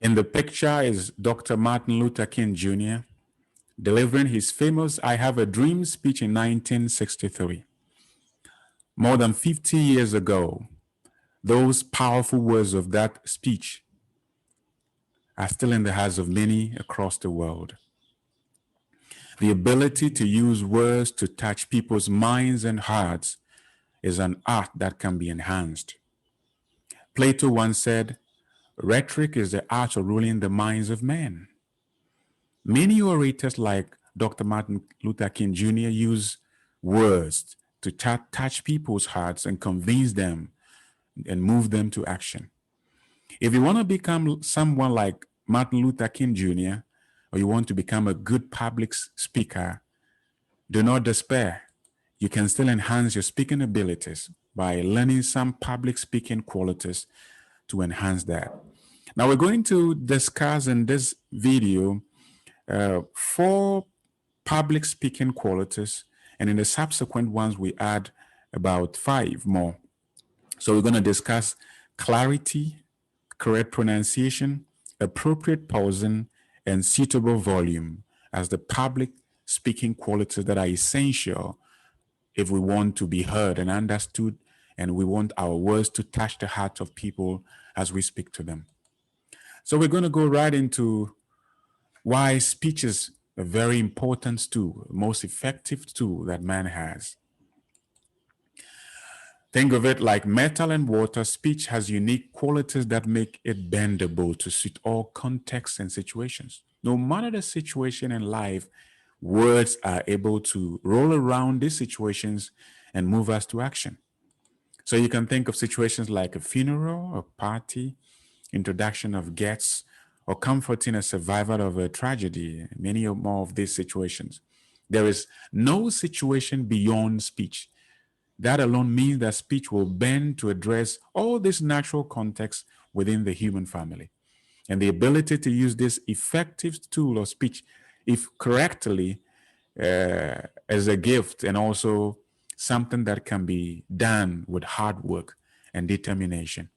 In the picture is Dr. Martin Luther King Jr. delivering his famous I Have a Dream speech in 1963. More than 50 years ago, those powerful words of that speech are still in the hearts of many across the world. The ability to use words to touch people's minds and hearts is an art that can be enhanced. Plato once said, "Rhetoric is the art of ruling the minds of men." Many orators like Dr. Martin Luther King Jr. use words to touch people's hearts and convince them and move them to action. If you want to become someone like Martin Luther King Jr., or you want to become a good public speaker, do not despair. You can still enhance your speaking abilities by learning some public speaking qualities to enhance that. Now we're going to discuss in this video 4 public speaking qualities, and in the subsequent ones we add about 5 more. So we're going to discuss clarity, correct pronunciation, appropriate pausing, and suitable volume as the public speaking qualities that are essential if we want to be heard and understood, and we want our words to touch the heart of people as we speak to them. So we're going to go right into why speech is a very important tool, most effective tool that man has. Think of it like metal and water. Speech has unique qualities that make it bendable to suit all contexts and situations. No matter the situation in life, words are able to roll around these situations and move us to action. So you can think of situations like a funeral, a party, introduction of guests, or comforting a survivor of a tragedy, many or more of these situations. There is no situation beyond speech. That alone means that speech will bend to address all these natural contexts within the human family. And the ability to use this effective tool of speech, if correctly, as a gift, and also something that can be done with hard work and determination.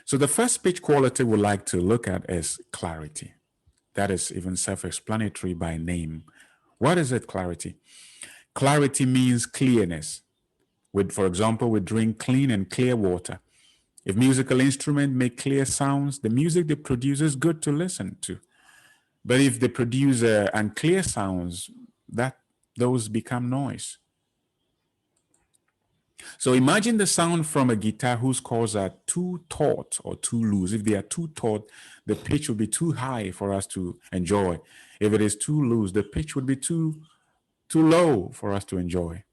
So the first speech quality we'd like to look at is clarity. That is even self-explanatory by name. What is it, clarity? Clarity means clearness. For example, we drink clean and clear water. If musical instruments make clear sounds, the music they produce is good to listen to. But if they produce unclear sounds, those become noise. So imagine the sound from a guitar whose chords are too taut or too loose. If they are too taut, the pitch would be too high for us to enjoy. If it is too loose, the pitch would be too low for us to enjoy.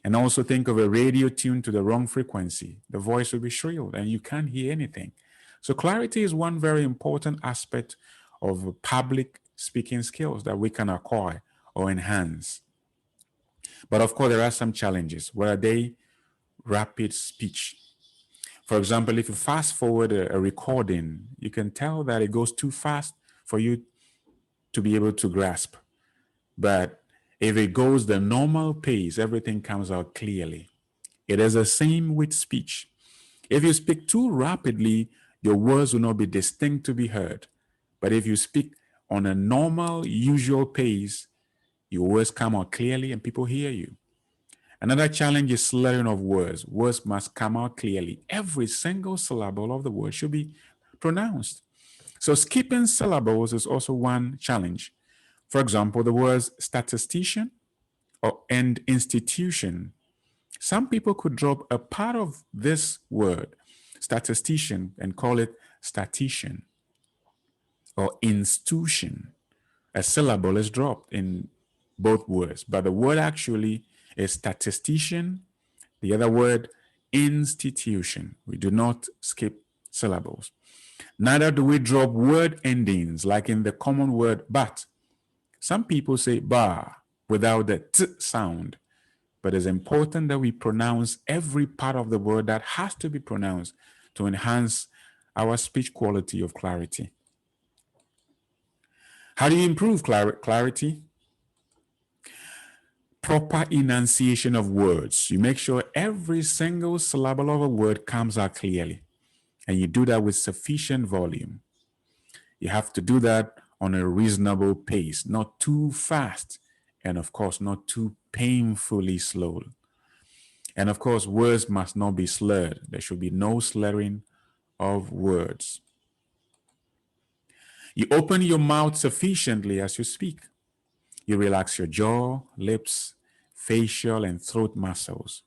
And also think of a radio tuned to the wrong frequency. The voice will be shrilled and you can't hear anything. So clarity is one very important aspect of public speaking skills that we can acquire or enhance. But of course, there are some challenges. What are they? Rapid speech. For example, if you fast forward a recording, you can tell that it goes too fast for you to be able to grasp. But if it goes the normal pace, everything comes out clearly. It is the same with speech. If you speak too rapidly, your words will not be distinct to be heard. But if you speak on a normal, usual pace, your words come out clearly and people hear you. Another challenge is slurring of words. Words must come out clearly. Every single syllable of the word should be pronounced. So skipping syllables is also one challenge. For example, the words statistician and institution. Some people could drop a part of this word, statistician, and call it statistician or institution. A syllable is dropped in both words, but the word actually is statistician, the other word institution. We do not skip syllables. Neither do we drop word endings like in the common word but. Some people say bar without the t sound, but it's important that we pronounce every part of the word that has to be pronounced to enhance our speech quality of clarity. How do you improve clarity? Proper enunciation of words. You make sure every single syllable of a word comes out clearly. and you do that with sufficient volume. You have to do that on a reasonable pace, not too fast, and of course, not too painfully slow. And of course, words must not be slurred. There should be no slurring of words. You open your mouth sufficiently as you speak. You relax your jaw, lips, facial, and throat muscles.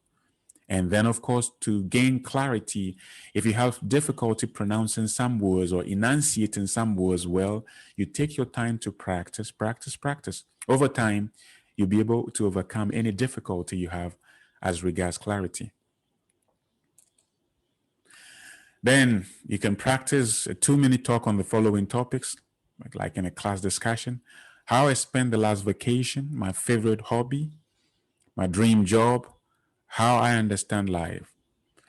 And then, of course, to gain clarity, if you have difficulty pronouncing some words or enunciating some words well, you take your time to practice, practice, practice. Over time, you'll be able to overcome any difficulty you have as regards clarity. Then you can practice a 2-minute talk on the following topics, like in a class discussion: how I spent the last vacation, my favorite hobby, my dream job, how I understand life.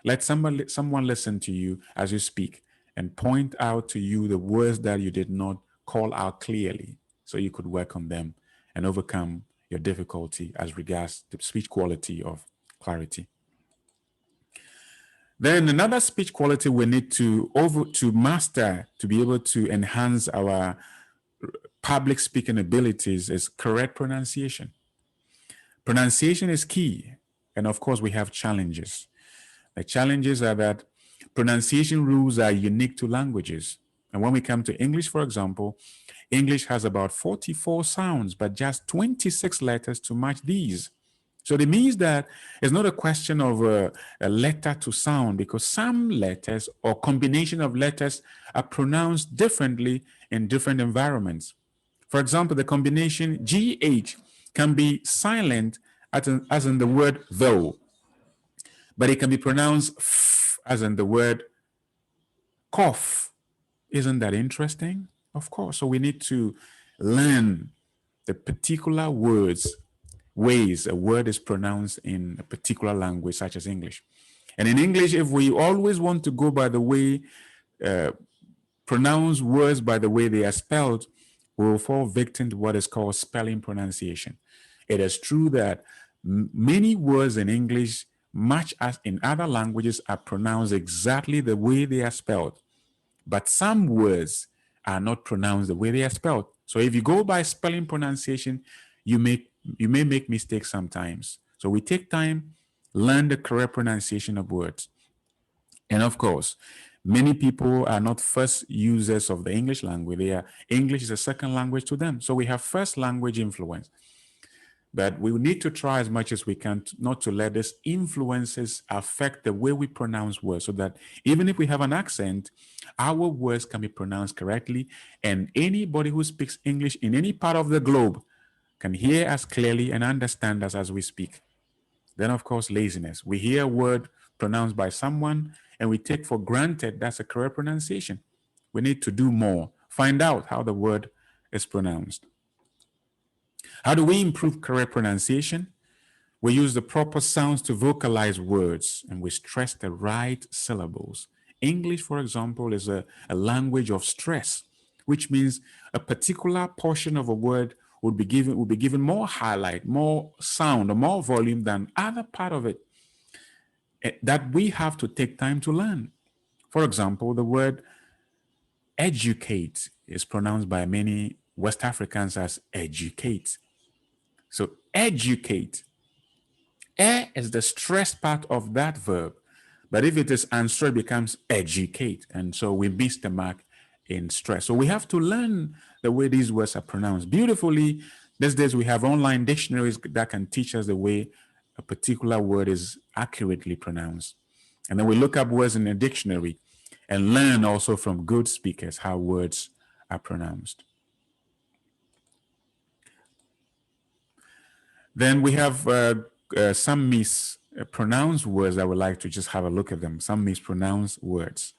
Let someone listen to you as you speak and point out to you the words that you did not call out clearly, so you could work on them and overcome your difficulty as regards the speech quality of clarity. Then another speech quality we need to master to be able to enhance our public speaking abilities is correct pronunciation. Pronunciation is key. And of course, we have challenges. The challenges are that pronunciation rules are unique to languages. And when we come to English, for example, English has about 44 sounds, but just 26 letters to match these. So it means that it's not a question of a letter to sound, because some letters or combination of letters are pronounced differently in different environments. For example, the combination GH can be silent as in the word though, but it can be pronounced f as in the word cough. Isn't that interesting? Of course. So we need to learn the particular ways a word is pronounced in a particular language, such as English. And in English, if we always want to go by the way, pronounce words by the way they are spelled, we will fall victim to what is called spelling pronunciation. It is true that many words in English, much as in other languages, are pronounced exactly the way they are spelled. But some words are not pronounced the way they are spelled. So if you go by spelling pronunciation, you may make mistakes sometimes. So we take time, learn the correct pronunciation of words. And of course, many people are not first users of the English language. English is a second language to them. So we have first language influence. But we need to try as much as we can not to let these influences affect the way we pronounce words, so that even if we have an accent, our words can be pronounced correctly, and anybody who speaks English in any part of the globe can hear us clearly and understand us as we speak. Then, of course, laziness. We hear a word pronounced by someone and we take for granted that's a correct pronunciation. We need to do more. Find out how the word is pronounced. How do we improve correct pronunciation? We use the proper sounds to vocalize words, and we stress the right syllables. English, for example, is a language of stress, which means a particular portion of a word will be given more highlight, more sound, or more volume than other part of it that we have to take time to learn. For example, the word educate is pronounced by many West Africans as educate. So educate, is the stress part of that verb. But if it is unstressed, it becomes educate. And so we miss the mark in stress. So we have to learn the way these words are pronounced beautifully. These days we have online dictionaries that can teach us the way a particular word is accurately pronounced. And then we look up words in a dictionary and learn also from good speakers how words are pronounced. Then we have some mispronounced words. I would like to just have a look at them. Some mispronounced words.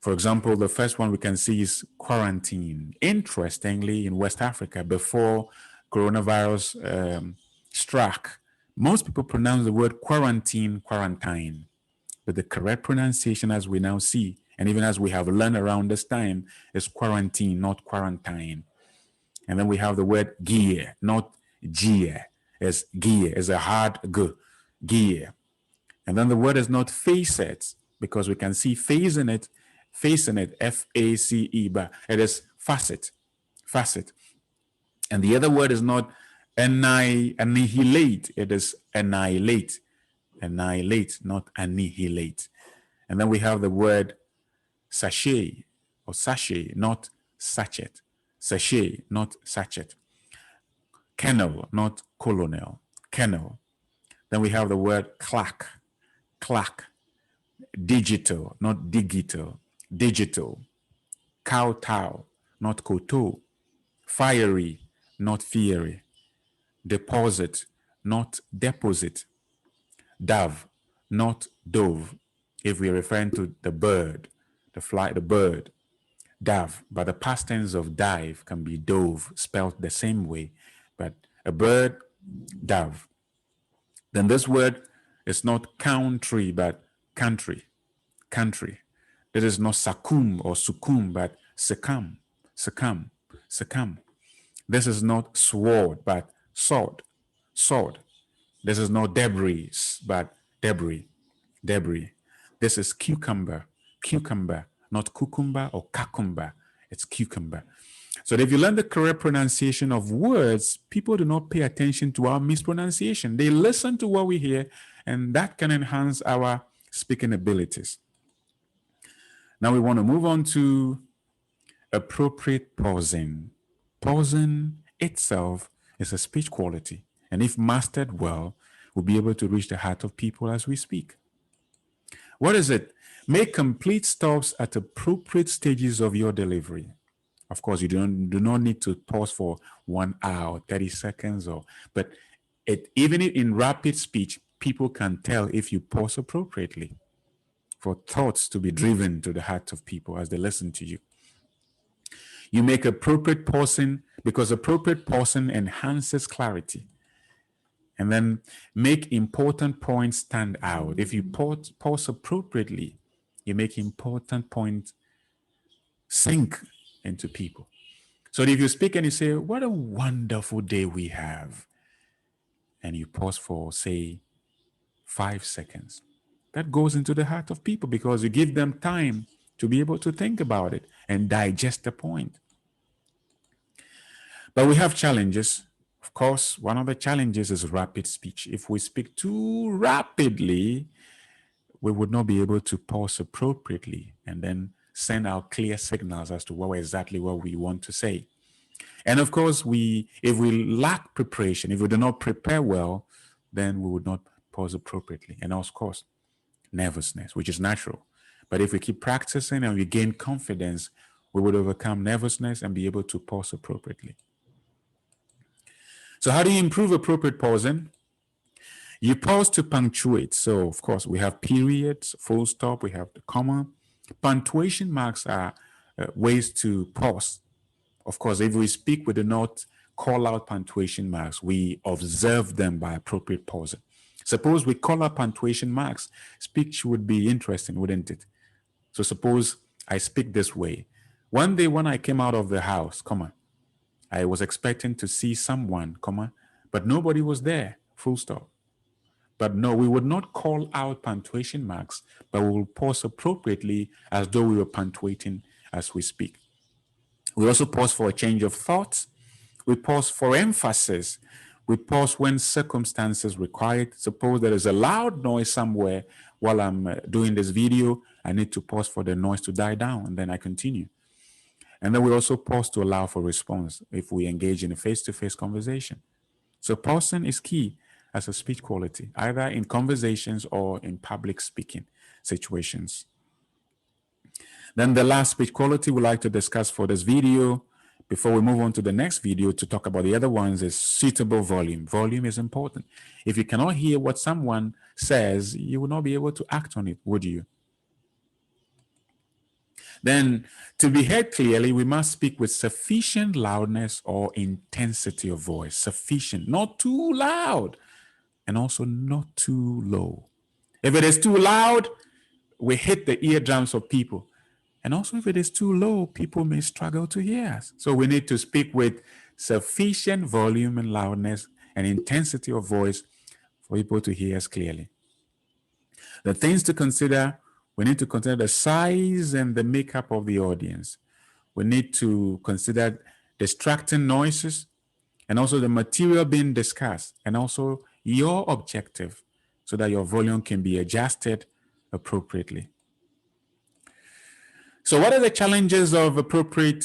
For example, the first one we can see is quarantine. Interestingly, in West Africa, before coronavirus struck, most people pronounce the word quarantine, quarantine. But the correct pronunciation, as we now see, and even as we have learned around this time, is quarantine, not quarantine. And then we have the word gear, not gear. It's gear, it's a hard g, gear. And then the word is not facet, because we can see face in it, F-A-C-E, but it is facet, facet. And the other word is not annihilate, it is annihilate, annihilate, not annihilate. And then we have the word sachet or sachet, not sachet. Sachet, not sachet. Kennel, not colonel. Kennel. Then we have the word clack, clack. Digital, not digital. Digital. Kowtow, not koto. Fiery, not fiery. Deposit, not deposit. Dove, not dove. If we're referring to the bird, the fly, the bird, dove. But the past tense of dive can be dove, spelled the same way. But a bird, dove. Then this word is not country, but country, country. This is not succumb or succumb, but succumb, succumb, succumb. This is not sword, but sword, sword. This is not debris, but debris, debris. This is cucumber, cucumber, not cucumber or cucumber. It's cucumber. So if you learn the correct pronunciation of words, people do not pay attention to our mispronunciation. They listen to what we hear, and that can enhance our speaking abilities. Now we want to move on to appropriate pausing. Pausing itself is a speech quality, and if mastered well, we'll be able to reach the heart of people as we speak. What is it? Make complete stops at appropriate stages of your delivery. Of course, you do not need to pause for 1 hour, 30 seconds, but even in rapid speech, people can tell if you pause appropriately for thoughts to be driven to the heart of people as they listen to you. You make appropriate pausing because appropriate pausing enhances clarity. And then make important points stand out. If you pause appropriately, you make important points sink into people. So if you speak and you say, what a wonderful day we have, and you pause for, say, 5 seconds, that goes into the heart of people because you give them time to be able to think about it and digest the point. But we have challenges. Of course, one of the challenges is rapid speech. If we speak too rapidly, we would not be able to pause appropriately and then send out clear signals as to what we want to say. And of course, if we lack preparation, if we do not prepare well, then we would not pause appropriately. And of course, nervousness, which is natural. But if we keep practicing and we gain confidence, we would overcome nervousness and be able to pause appropriately. So how do you improve appropriate pausing? You pause to punctuate. So, of course, we have periods, full stop, we have the comma. Punctuation marks are ways to pause. Of course, if we speak, we do not call out punctuation marks. We observe them by appropriate pausing. Suppose we call out punctuation marks. Speech would be interesting, wouldn't it? So suppose I speak this way. One day when I came out of the house, comma, I was expecting to see someone, comma, but nobody was there, full stop. But no, we would not call out punctuation marks, but we will pause appropriately as though we were punctuating as we speak. We also pause for a change of thoughts. We pause for emphasis. We pause when circumstances require it. Suppose there is a loud noise somewhere while I'm doing this video. I need to pause for the noise to die down, and then I continue. And then we also pause to allow for response if we engage in a face-to-face conversation. So pausing is key as a speech quality, either in conversations or in public speaking situations. Then the last speech quality we'd like to discuss for this video, before we move on to the next video to talk about the other ones, is suitable volume. Volume is important. If you cannot hear what someone says, you will not be able to act on it, would you? Then, to be heard clearly, we must speak with sufficient loudness or intensity of voice. Sufficient, not too loud, and also not too low. If it is too loud, we hit the eardrums of people. And also if it is too low, people may struggle to hear us. So we need to speak with sufficient volume and loudness and intensity of voice for people to hear us clearly. The things to consider We need to consider the size and the makeup of the audience. We need to consider distracting noises and also the material being discussed and also your objective so that your volume can be adjusted appropriately. So what are the challenges of appropriate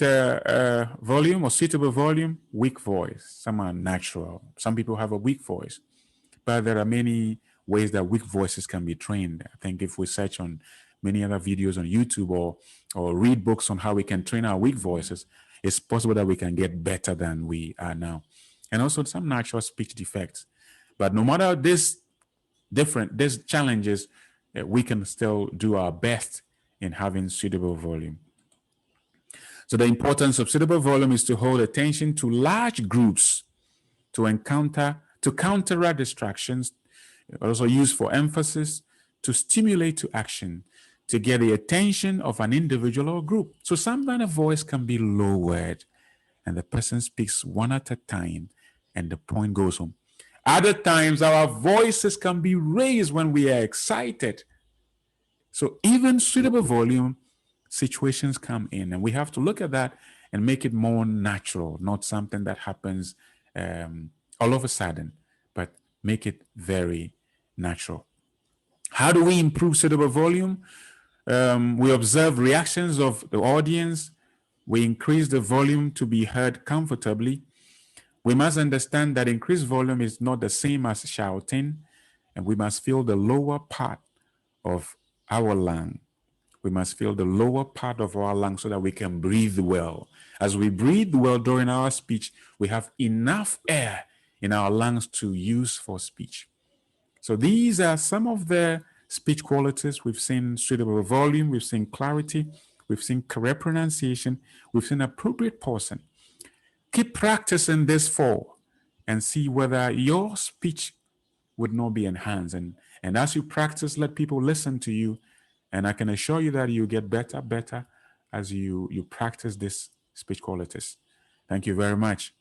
volume or suitable volume? Weak voice. Some are natural. Some people have a weak voice. But there are many ways that weak voices can be trained. I think if we search on many other videos on YouTube or read books on how we can train our weak voices, it's possible that we can get better than we are now. And also some natural speech defects. But no matter these challenges, we can still do our best in having suitable volume. So the importance of suitable volume is to hold attention to large groups, to counteract distractions, also used for emphasis, to stimulate to action, to get the attention of an individual or group. So sometimes a voice can be lowered and the person speaks one at a time and the point goes home. Other times our voices can be raised when we are excited. So even suitable volume situations come in and we have to look at that and make it more natural, not something that happens all of a sudden, but make it very natural. How do we improve suitable volume? We observe reactions of the audience. We increase the volume to be heard comfortably. We must understand that increased volume is not the same as shouting, and we must feel the lower part of our lung. We must feel the lower part of our lung so that we can breathe well. As we breathe well during our speech, we have enough air in our lungs to use for speech. So these are some of the speech qualities. We've seen suitable volume, we've seen clarity, we've seen correct pronunciation, we've seen appropriate pausing. Keep practicing this fall and see whether your speech would not be enhanced. And as you practice, let people listen to you. And I can assure you that you get better as you practice these speech qualities. Thank you very much.